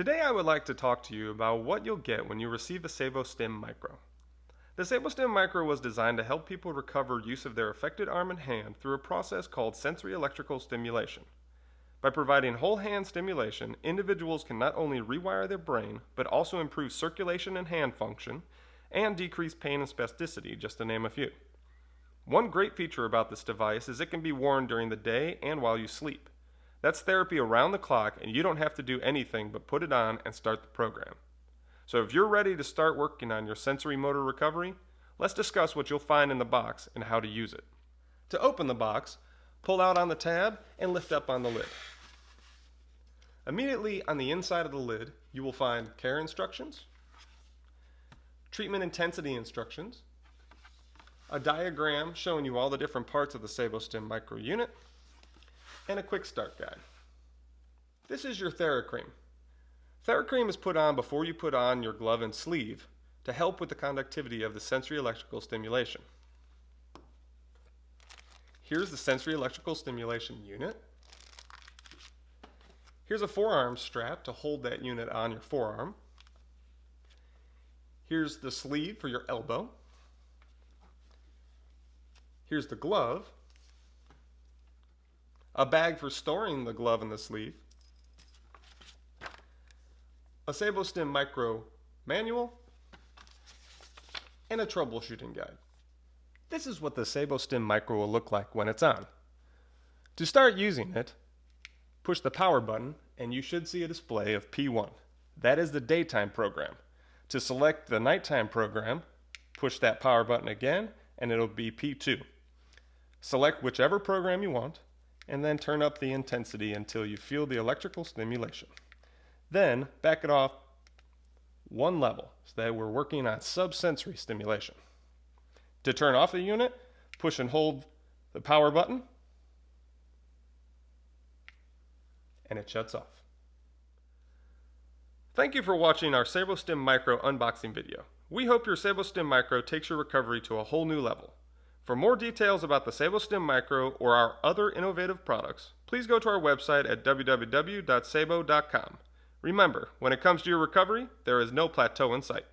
Today I would like to talk to you about what you'll get when you receive a SaeboStim Micro. The SaeboStim Micro was designed to help people recover use of their affected arm and hand through a process called sensory electrical stimulation. By providing whole hand stimulation, individuals can not only rewire their brain, but also improve circulation and hand function, and decrease pain and spasticity, just to name a few. One great feature about this device is it can be worn during the day and while you sleep. That's therapy around the clock, and you don't have to do anything but put it on and start the program. So if you're ready to start working on your sensory motor recovery, let's discuss what you'll find in the box and how to use it. To open the box, pull out on the tab and lift up on the lid. Immediately on the inside of the lid, you will find care instructions, treatment intensity instructions, a diagram showing you all the different parts of the SaeboStim Micro unit, and a quick start guide. This is your TheraCream. TheraCream is put on before you put on your glove and sleeve to help with the conductivity of the sensory electrical stimulation. Here's the sensory electrical stimulation unit. Here's a forearm strap to hold that unit on your forearm. Here's the sleeve for your elbow. Here's the glove. A bag for storing the glove and the sleeve, a SaeboStim Micro manual, and a troubleshooting guide. This is what the SaeboStim Micro will look like when it's on. To start using it, push the power button and you should see a display of P1. That is the daytime program. To select the nighttime program, push that power button again and it'll be P2. Select whichever program you want, and then turn up the intensity until you feel the electrical stimulation. Then back it off one level so that we're working on subsensory stimulation. To turn off the unit, push and hold the power button, and it shuts off. Thank you for watching our SaeboStim Micro unboxing video. We hope your SaeboStim Micro takes your recovery to a whole new level. For more details about the SaeboStim Micro or our other innovative products, please go to our website at www.saebo.com. Remember, when it comes to your recovery, there is no plateau in sight.